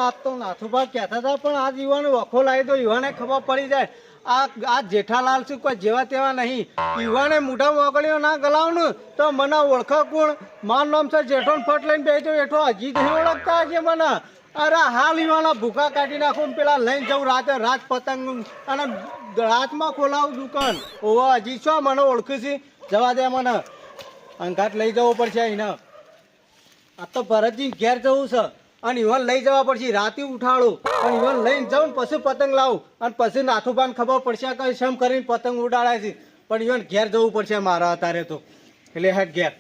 આ તો નાથુભા કહેતા હતા પણ આ યુવાને વખો લાવી દો યુવાને ખબર પડી જાય આ જેઠાલાલ શું કોઈ જેવા તેવા નહીં યુવાને મોઢા મોકળીઓ ના ગલાવ ને તો મને ઓળખો કોણ મારું નામ છે જેઠો ફટ લઈને બેઠો એઠો હજી નહીં ઓળખતા છે મને અરે હાલ યુવાના ભૂખા કાઢી નાખું પેલા લઈને જવું રાતે રાત પતંગ અને રાતમાં ખોલાવું દુકાન ઓવા હજી શું મને ઓળખું છે જવા દે મને અંગાત લઈ જવો પડશે એને આ તો ભરતજી ઘેર જવું છે અને ઈવન લઈ જવા પડશે રાતે ઉઠાડું અને ઈવન લઈને જાઉં ને પછી પતંગ લાવું અને પછી નાથુબાને ખબર પડશે કે શમ કરીને પતંગ ઉડાડાય છે પણ ઈવન ઘેર જવું પડશે મારા અત્યારે તો એટલે હેડ ઘેર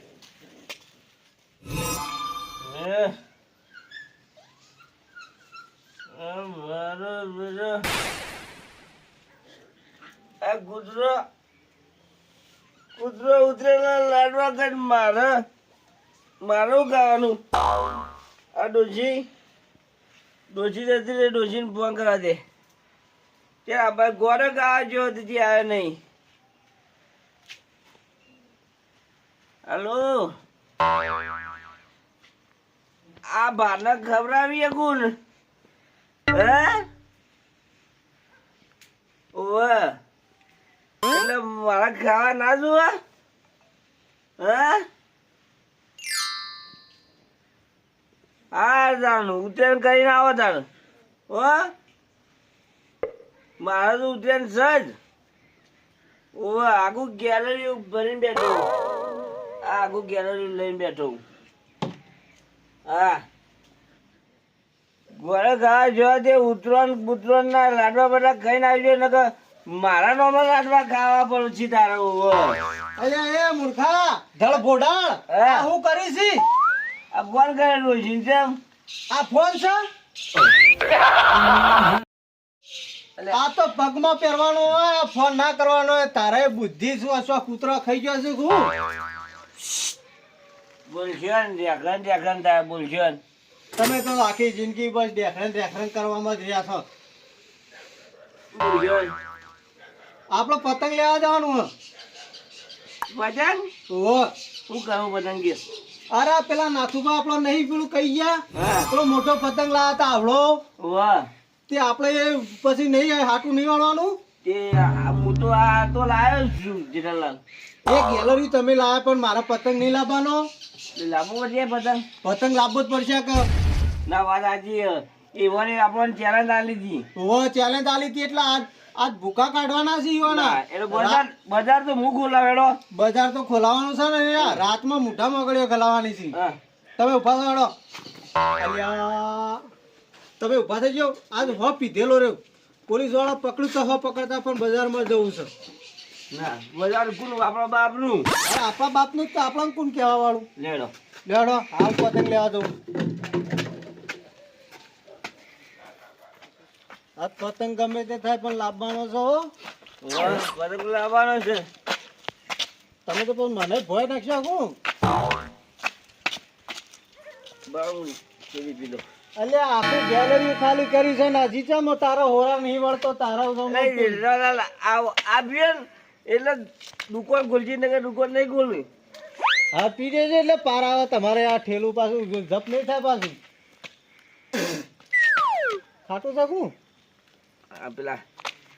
કૂતરો ઉતરેલા લાડવા કઈ મારું ખાવાનું આ ડોશી જતી રે ડોશીને ફોન કરા દે ત્યાં આપણે ગોરે ગાવા જો તેથી આવ્યો નહીં હલો આ બારને ખવડાવીએ કોણ હે ઓવે એટલે મારા ખાવા ના જોવા હા હા જાણું ઉત્તરાયણ કરીને આવો તાણ હો મારે તો ઉત્તરાયણ છે જ ઓવે આખું ગેલેરી ભરીને બેઠો આખું ગેલેરી લઈને બેઠો હા ઘરે ખાવા જોવા તે ઉતરણ ના લાડવા બધા ખાઈને આવજો ને કે મારા નામે લાડવા ખાવા પડે છે તારે અલે એ મૂર્ખા ધળ ભોડાળ આ હું કરી છી આ ફોન કરેલું છે કેમ આ ફોન છે આ તો પગમાં પહેરવાનો હોય ફોન ના કરવાનો હોય તારે બુદ્ધિ શું અસવા કૂતરો ખાઈ ગયો છે હું બોલશો ને દેખણ થાય બોલશો ને તમે તો આખી જિંદગી બસ દેખરણ કરવામાં જ રહ્યા છો બોલશો આપણે પતંગ લેવા જવાનું પતંગ ઓ શું કરું પતંગ કે અરે પેલા નાથુબા આપણો નહીં પેલું કહી ગયા પેલો મોટો પતંગ લાવ્યા હતા આવડો વાહ તે આપણે પછી નહીં હાટું નહીં વાળવાનું તે હું તો આ તો લાવ્યો છું જેઠાલાલ એ ગેલેરી તમે લાવ્યા પણ મારા પતંગ નહીં લાવવાનો લાવવો પડશે પતંગ લાવવો જ પડશે કે ના વાત આજે એવાને આપણને ચેલેન્જ આલી હતી ઓ ચેલેન્જ આલી હતી એટલે આજ ભૂકા કાઢવાના છે ઈવાના એટલે બજાર તો હું ખોલાવેલો બજાર તો ખોલાવાનું છે ને રાતમાં મોઢા મગળીઓ ખલાવાની છે તમે ઉભા થો અલ્યા તમે ઉભા થઈ જાઓ આજ હો પીધેલો રહ્યો પોલીસ વાળા પકડ્યું તો હો પકડતા પણ બજારમાં જવું છે ના બજાર કોણ આપણા બાપનું આપણા બાપનું તો આપણા કોણ કહેવા વાળું લેડો હાલ પતંગ લેવા જવું આ પતંગ ગમે તે થાય પણ લાવવાનો છો પતંગ લાવવાનો છે તમે તો પણ મને ભય નાખશો હું બાઉ કેવી પીધો અલે આખી ગેલેરી ખાલી કરી છે ને હજી ચમ તારો હોરા નહીં વળતો તારા આવ્યો એટલે દુકાન ખોલજી ને દુકાન નહીં ખોલવી હા પી દેજો એટલે પાર આવે તમારે આ ઠેલું પાછું જપ નહીં થાય પાછું ખાટું શકું આ પેલા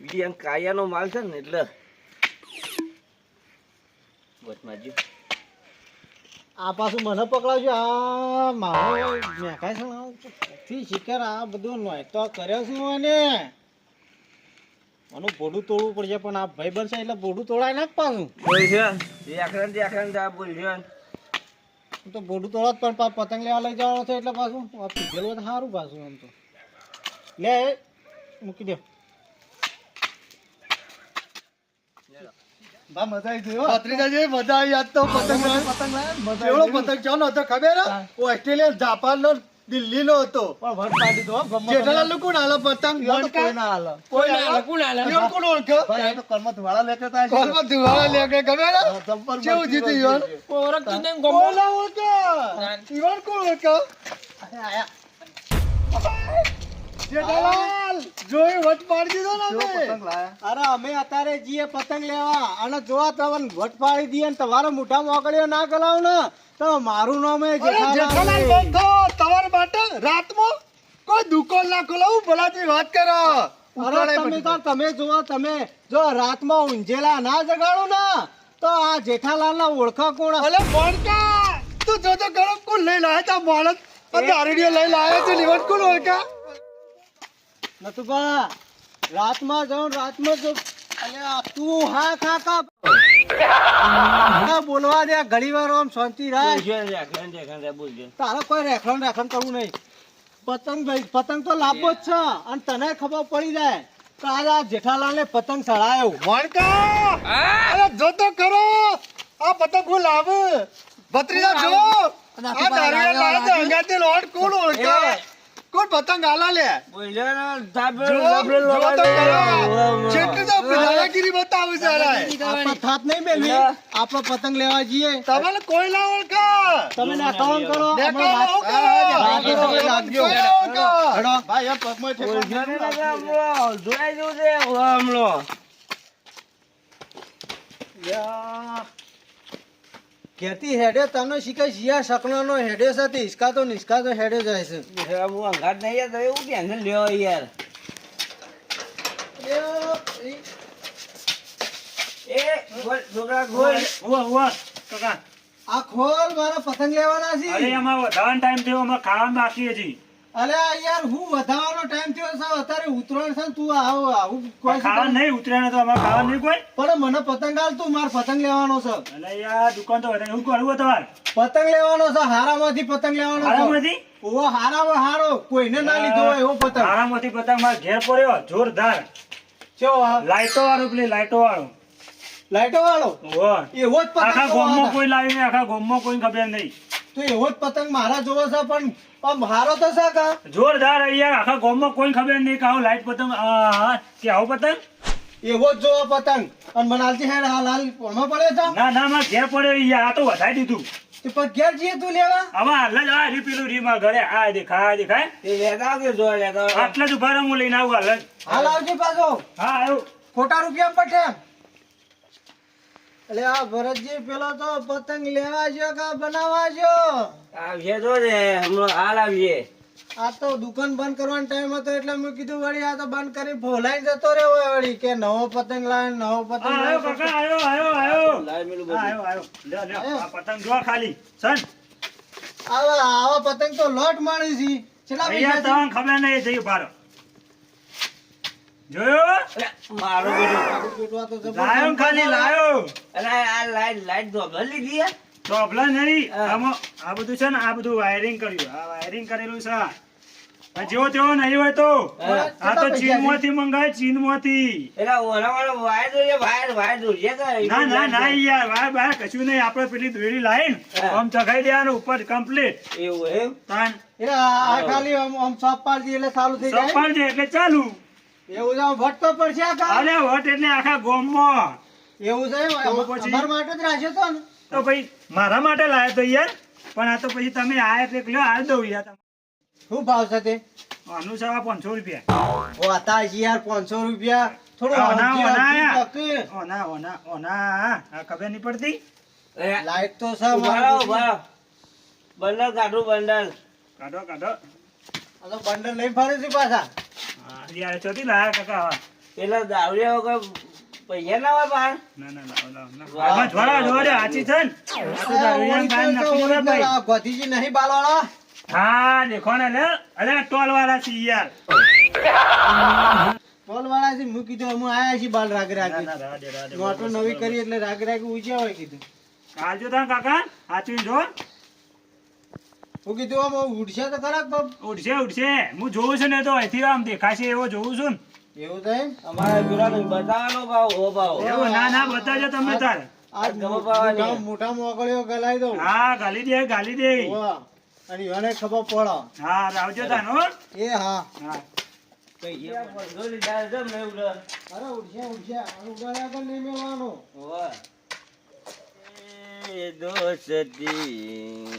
બીજી કાયાનો માલ છે ને એટલે બસમાં આ પાછું મને પકડાવજો આ મારો મેકાય છે શિકાર આ બધું નોય તો કર્યો છું એને આનું બોડું તોડવું પડશે પણ આ ભાઈ બનશે એટલે બોડું તોડાય નાખ પાછું તો બોડું તોડો પણ પતંગ લેવા લઈ જવાનો છે એટલે પાછું પીધેલું તો સારું પાછું આમ તો લે મૂકી દો મજા આવી ગયો ભત્રીજા જેવી મજા આવી આજ તો પતંગ કેવડો પતંગ ચાલો હતો ખબર ઓસ્ટ્રેલિયા જાપાન નો દિલ્હી નો હતો પણ વટ પાડી દો જેઠાલાલ કોણ હાલે પતંગ કોઈ ના હાલે કોઈ કોણ ઓળખ્યો ભાઈ તો કર્મ ધુવાળા લેકે તા કર્મ ધુવાળા લેકે ખબર કેવું જીતી ઈવન ઓળખ તું ગમો ના ઓળખો ઈવન કોણ ઓળખો આયા જેઠાલાલ જોઈ વટ પાડી દીધો ને પતંગ લાયા અરે અમે અત્યારે જીએ પતંગ લેવા અને જોવા તમને વટ પાડી દીએ ને તમારો મોઢા મોકળ્યો ના ગલાવ ને તો મારું નામ હે જેઠાલાલ બેઠો તમાર માટે રાતમાં કોઈ દુકાન ના ખોલાવું ભલાથી વાત કરો. અરે તમે જુઓ, તમે જો રાતમાં ઊંઝેલા ના જગાડો ને તો આ જેઠાલાલ ના ઓળખા કોણ? અલે મોણકા તું જોતો કરો કોણ લઈ લાયા તા માણસ આ દારૂડિયો લઈ લાયા છે લીવટ કોણ ઓળખા નથુભા, રાતમાં જાઉં રાતમાં જો અલ્યા તું હા કાકા બોલવા દે ઘણી વાર આમ શાંતિ રાખ. તારે કોઈ રેખણ કરવું નહીં. પતંગ તો લાભો જ છે અને તને ખબર પડી જાય કે આજે આ જેઠાલાલ ને પતંગ ચડાયો. મોણકા અરે જોતો કરો આ પતંગ કોણ લાવે ભત્રીજા જો આ દારૂડિયો લાયા છે અંગાતે લોટ કોણ ઓળખા કોણ પતંગ આલા લે જો તો કરો છેટલી તો દાદાગીરી બતાવે છે અરે આપણે થાપ નહીં મેળવી, આપણે પતંગ લેવા જઈએ. તમને કોઈ ના ઓળખા તમે નાકામ કરો. ભાઈ આ પગમાં ઘેરથી હેડે તને શીખાય શિયા શકનો નો હેડે સાથે હિસકાતો નિસકાતો હેડે જાય છે. આ ખોલ મારા પતંગ લેવાના છે. અરે અમાર વધારવાનો ટાઈમ થયો, અમાર ખાવાનું બાકી હજી. અરે યાર હું વધારવાનો ટાઈમ થયો છે અત્યારે ઉતરાણ છે ને તું આવું કોઈ ખાવાનું નહીં ઉતર્યા તો અમારે ખાવાનું નહીં કોઈ. પણ મને પતંગ હાલ તું માર પતંગ લેવાનો છે. અલે યાર દુકાન તો વધારે શું કરવું તમારે? પતંગ લેવાનો છે, હારામાંથી પતંગ લેવાનો છે. હારામાંથી? ઓહો હારામાં હારો કોઈને ના લીધો હોય એવો પતંગ. હારામાંથી પતંગ મારા ઘેર પડ્યો જોરદાર, ચો આ લાઈટો વાળો, પેલી લાઈટો વાળો. લાઈટો વાળો ઓહો. એવો જ આખા પતંગ ગામમાં કોઈ લાવી નહીં, આખા ગામમાં કોઈ ખબર નહીં. તો એવો જ પતંગ મારા જોવો છે પણ આમ હારો તો છે કા જોરદાર યાર, આખા ગામમાં કોઈ ખબર નહીં કે આવું લાઈટ પતંગ કે આવું પતંગ. એવો જ જોવો પતંગ અને મને હાલથી હેડ હાલ કોમાં પડે છે. ના ના મારા ઘેર પડ્યો યાર, આ તો વધારી દીધું. તે પણ ઘેર જઈએ તું લેવા. હવે હાલ જ આ રી પેલું રી માં ઘરે આ દેખાય દેખાય આટલા જ ઉભા રહો, હું લઈને આવું હાલ જ. હાલ આવજે પાછો. હા આવ્યું. ખોટા રૂપિયા પઠે. એટલે આ ભરતજી પેલો તો પતંગ લેવા જો કા બનાવવા જો. આ તો દુકાન બંધ કરવાનો ટાઈમ હતો એટલે મેં કીધું વળી આ તો બંધ કરી ભોલાઈ જતો રહ્યો હોય વળી કે નવો પતંગ લાવે નવો પતંગ આયો લાવે. કાકા આયો આયો. આ પતંગ જો ખાલી સન આવા પતંગ તો લોટ માણી છે. કેટલા અહીંયા પૈસા તમને ખબર નહીં જઈ બાર જોયો પેટવા તો જબરદસ્ત લાયો ખાલી લાયો પ્રોબ્લેમ નહીં. આમાં આ બધું છે ને, આ બધું વાયરિંગ કર્યું, આ વાયરિંગ કરેલું છે. પણ જેવો તેવો નહીં હોય તો આ તો ચીનમાંથી મંગાય, ચીનમાંથી. ના ના ના યાર વાય બાય કશું નહીં, આપણે પેલી દોરી લાઈન આમ ચગાઈ દેવાનું ઉપર કમ્પ્લીટ. તાન એટલે આ ખાલી આમ ચોપ પાડી એટલે ચાલુ થઈ જાય. સપાડ છે એટલે ચાલુ. એવું છે આમ વટ તો પડશે આ કામ. અરે વટ એટલે આખા ગામમાં. એવું છે તો પછી? અમારા માટે જ રાખ્યો તો ને. તો ભાઈ મારા માટે લાવ્યો તો યાર, પણ આ તો પછી તમે આયા એટલે લ્યો હાલ દઉં યાર. શું ભાવ છે તે? આનું છે 500 રૂપિયા. હોતા છે યાર 500 રૂપિયા. થોડું ઓના, હલકી ઓના હલકી યાર. તકે. ઓના આ ખબર નહીં પડતી. લાઈટ તો છે મારી. બંડલ કાઢું બંડલ કાઢો કાઢો. આ તો બંડલ લઈ ફરે છે પાછા. હા યાર ચોથી લાયા કાકા આવા. પેલા દાવડિયા વગર પૈસા ના હોય પાર ના ના લાવો લાવો આમાં જોડા જોડે આચી છે ને. આ તો દારૂડિયાને બાંધ નાખી દેવાય ભાઈ. આ ગોધીજી નહીં બાલવાળા. હા દેખો ને લે, અરે ટોલ વાળા છે યાર. ટોલવાળા છે મૂકી દો હું આયા છીએ બાલ રાગ ના રાગી. ના રાહ દે, રાહ દે. મોટો નવી કરી એટલે રાગ રાગી ઉજ્યા હોય કીધું. કાલજો તા કાકા આચી જો. હું કીધું આમ ઉડશે તો ખરા બાપ. ઉડશે ઉડશે, હું જોઉં છું ને તો અહીંથી આમ દેખાશે એવો જોઉં છું ને. એવું થાય એમ? અમારે પેલા બતાવવાનો ભાવ હો ભાવ એવું ના ના બતાવજો તમે તાર. આજ મોટા મોકળીઓ ગલાઈ દઉં. હા ગાલી દે ગાલી દે. વાહ. અને એને ખબર પડો. હા આવજો તાન હો. એ હા. હા પૈસા પંજો લીધા છે ને એવું અરે ઉડશે ઉગાડ્યા આગળ નહીં મેળવાનું. ये दोस्ती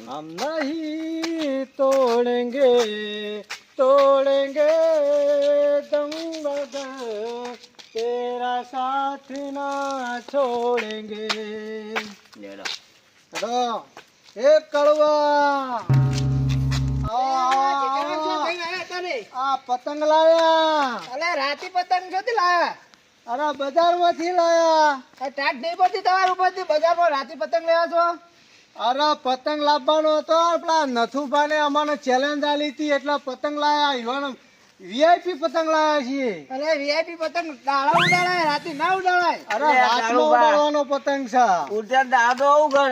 हम नहीं तोड़ेंगे दम बदर तेरा साथ ना छोड़ेंगे. હેલો એ કડવા આ પતંગ લાયા. અલે રાતી પતંગ ક્યાંથી લાયા? અરે બજારમાંથી લાયા. આ ટાટ નહીં પડતી તમારા ઉપરથી બજારમાં રાતી પતંગ લેવા છો? અરે પતંગ લાવવાનો હતો, પેલા નથુભાને અમને ચેલેન્જ આલી હતી એટલે પતંગ લાયા. ઈવન વીઆઈપી પતંગ લાયા છીએ. અલે વીઆઈપી પતંગ દાડા ઉડાડાય, રાતી ના ઉડાડાય. અરે રાતનો ઉડાડવાનો પતંગ છે. ઉડ્યાન દાદો આવું ઘર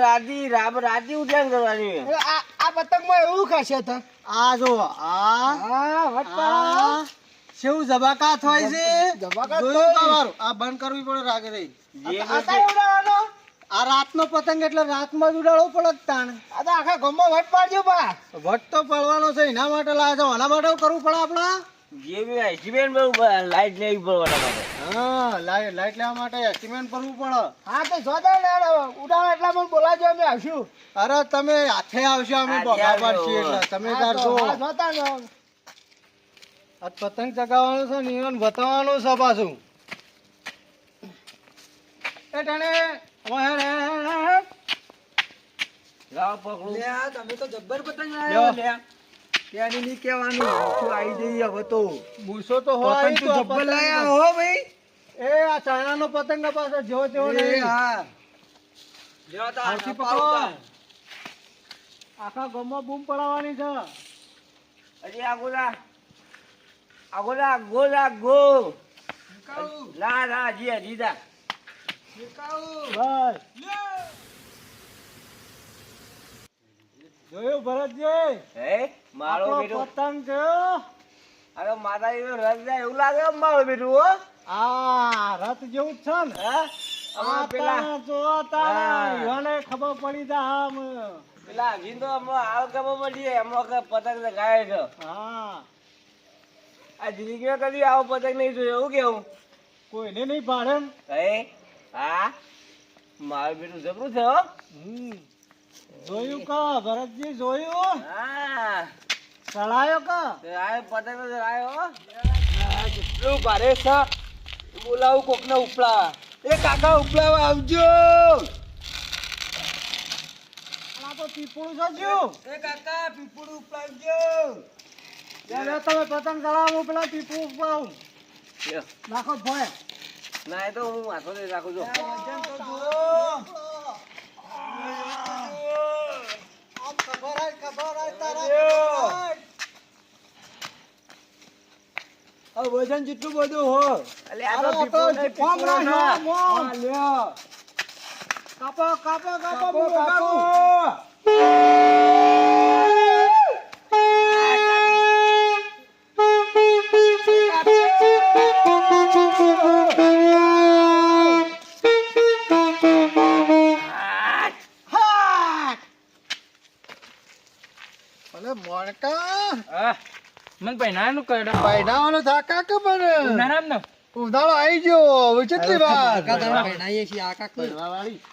રાતી ઉડ્યાન કરવાની. આ પતંગમાં એવું ખાસિયત હે? આ જો હા વટ આ શેવું જબાકાત હોય છે. જબાકાત જોયું તો તમારું? આ બંધ કરવી પડે રાગે રહી. આતા ઉડાડવાનો? આ રાતનો પતંગ એટલે રાતમાં જ ઉડાડવો પડે જ તાણ. આ તો આખા ગામમાં વટ પાડજો બા. વટ તો પડવાનો છે, એના માટે લાયા છો. આના માટે કરવું પડે આપડા. લાઈટ લેવી પડે. હા લાઈટ લેવા માટે એસ્ટિમેટ કરવું પડે. હા તો જોતા ને ઉડાડો એટલા મને બોલાજો, અમે આવશું. અરે તમે હાથે આવશો, અમે બોગા પાડશી એટલે તમે તાર જો. જોતા ને આ પતંગ ચગાવવાનું છે ને ઈવન બતાવવાનું છે પાછું. એ ટાણે તમે તો જબ્બર પતંગ લ્યો. ત્યાંની નહીં કહેવાનું, શું આવી જઈએ હવે તો. બુસો તો હોય પતંગ તો તો આ જબ્બર પતંગ. લાયા હો ભાઈ. એ આ ચાઇનાનો પતંગ ના પાસે જેવો તેવો નહીં. હા હાથથી પકડો. આખા ગામમાં બૂમ પડાવવાની છે. હજી આગોલા ગો. ના જી દીદા. ભાઈ જોયું ભરતજી? હે મારો આપણો બેટો. પતંગ જોયો? અરે માતાજી તો રસ જાય એવું લાગે મારો બેટું હો. આ રથ જેવું જ છે ને. હે આ અમાર પેલા તાણા જો તાણા. હા. ઈવોને ખબર પડી જા આમ. પેલા અભિન તો હાલ ખબર પડી એમાં કે પતંગ તો ગાય છે. હા આ જિંદગીમાં કદી આવો પતંગ નહીં જોયો એવું કેવું. કોઈને નહીં પાડે ને. હે હા મારું બેટું જબરું છે હો. જોયું કા ભરતજી? જોયું? હા ચડાયો કા? આ પતંગ તો આવ્યો હો. કેટલું ભારે છે. બોલાવું કોકને ઉપલા. એ કાકા ઉપલાવા આવજો. આ તો પીપળું છે જ્યું. એ કાકા પીપળું ઉપલાવજો. લે તમે પતંગ ચડાવો, પેલા પીપળું ઉપાડું. નાખો ભોય. ના એ તો હું હાથો લઈ રાખું છું. વજન જેટલું બધું હોય. અલે આ તો પીપળું નહીં, પીપળું ના. કાપો કાપો કાપો, કાપો. અલે મોણકા મને પહેરાવાનું કરડો પહેરાવાનો થાકા કે પણ નારામ ન ઉધાળો આવી ગયો હવે કેટલી વાર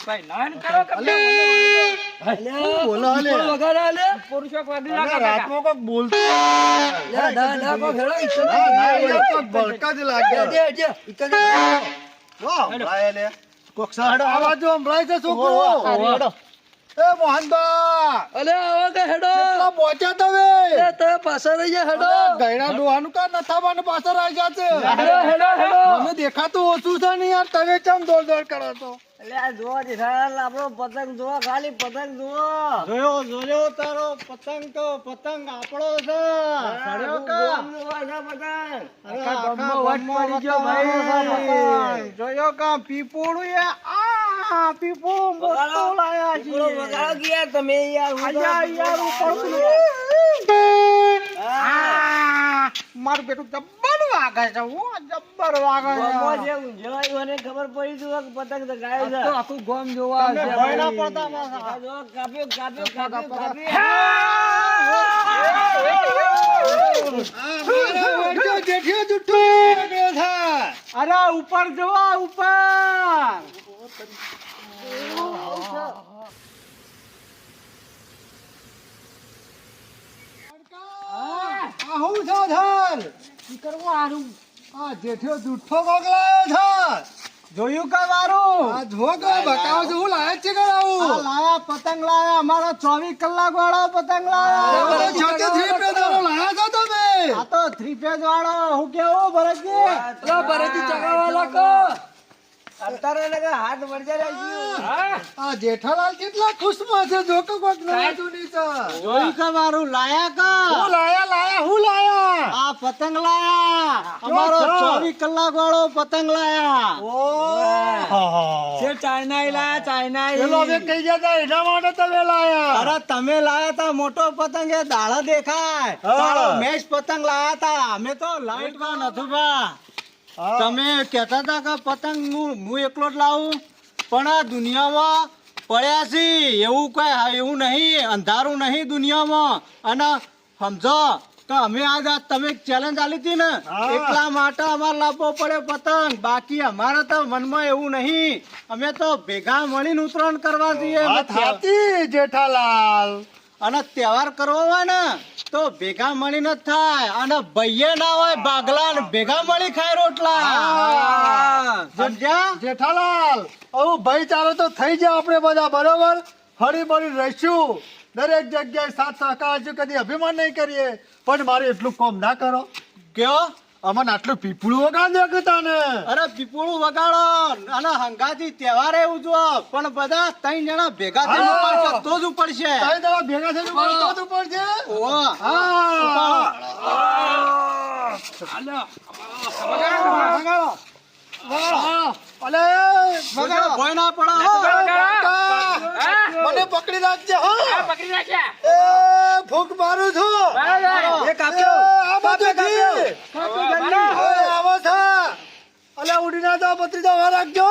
પહેરાવાનું કરો કે બોલો હાલે વગર આલે પુરુષો વાદી ના કાકા રાતમાં કોક બોલતો ના કો ખેડો કોક બળકા જ લાગે જો સંભળાય લે કોક સાડો આવાજ સંભળાય છે છોકરો એ મોહનબા અલે આવો કે હેડો કેટલા પહોંચ્યા તમે એ તો પાછળ રહી જા હેડો ગયડા ડોહાનું કા નથાબાને પાછળ આવી ગયા છે હેડો મને દેખાતું ઓછું છે ને યાર તમે કેમ દોડ દોડ કરો છો અલે આ જોવા જેઠાલાલ આપણો પતંગ જોવા, ખાલી પતંગ જોવા. જોયો તારો પતંગ તો પતંગ આપણો છે સાડ્યો કા ગોમનો હોય છે પતંગ. આખા ગામમાં વટ પડી ગયો ભાઈ જોયો કા પીપોળું એ આ પીપોળું મોટો લાયા છે પીપળો વગાડો કે યાર તમે યાર. આયા યાર ઉપર હા. મારું બેટું જબ્બર વાગે છે હું જબ્બર વાગે ગોમમાં છે જે ઊંઝાય એને ખબર પડી તું કે પતંગ તો ગાય છે. આખું ગોમ જોવા તમને ભય ના પડતા આ પાછા જો કાપ્યો. જેઠિયો જુઠ્ઠો અરે ઉપર જોવા ઉપર આ હું છો ધર કરવું હારું આ જેઠિયો જુઠ્ઠો કોકલાયો છે જોયું કા મારું આ જો કે બતાવો છો હું લાયા છે કરાવું આ લાયા પતંગ લાયા અમારો 24 કલાક વાળો પતંગ લાયા છોટી થ્રી પેદારો લાયા છો તમે આ તો 3 ફેઝ વાળો હું કેવું ભરતજી અલા ભરતજી ચગાવા લાકો અત્યારે લગા હાથ વળજા રહ્યા આ જેઠાલાલ કેટલા ખુશમાં છે જો કે કોક નવાજુ નહીં છે જોઈ કે મારું લાયા કા હું લાયા આ પતંગ લાયા અમારો 24 કલાક વાળો પતંગ લાયા ઓહ છે ચાઇના લાયા ચાઇના પેલો હવે કહી જતા એના માટે તમે લાયા અરે તમે લાયા તા મોટો પતંગ એ દાડા દેખાય હા. તારો મેષ પતંગ લાયા તા અમે તો લાઈટ માં નતું બા હા. તમે કહેતા હતા કે પતંગ હું એકલો જ લાવું પણ આ દુનિયામાં પડ્યા છે એવું કઈ એવું નહીં અંધારું નહીં દુનિયામાં અને સમજો કે અમે આજ તમે ચેલેન્જ આલી હતી ને હા. એટલા માટે અમારે લાવવો પડે પતંગ બાકી અમારે તો મનમાં એવું નહીં અમે તો ભેગા મળીને ઉત્તરાયણ કરવા જઈએ વાત સાચી જેઠાલાલ અને તહેવાર કરવો હોય ને તો ભેગા મળીને જ થાય અને ભાઈએ ના હોય ભાગલા ને ભેગા મળી ખાય રોટલા સમજ્યા જેઠાલાલ આવું ભાઈચારો તો થઈ જાય આપણે બધા બરોબર હળી મળી રહીશું દરેક જગ્યાએ સાથ સહકાર છે કદી અભિમાન નહીં કરીએ પણ મારે એટલું કામ ના કરો કયો અમને આટલું પીપળું વગાડ દે તને અરે પીપળું વગાડો અને હંગાથી તહેવારે ઉજવો પણ બધા 3 જણા ભેગા થઈને હા. ઉપાડશે તો જ ઉપડશે તારી દવા ભેગા થઈને ઉપર છે ઓહો. હા અલે વગાડો ભોય ના પડો હો. મને પકડી રાખજે હો પકડી રાખ્યા એ ફૂંક મારું છું એક આપ્યો. આ બાજુથી. ઓય, આવો છે અલે ઉડી ના જાઓ પત્રી વાર રાખજો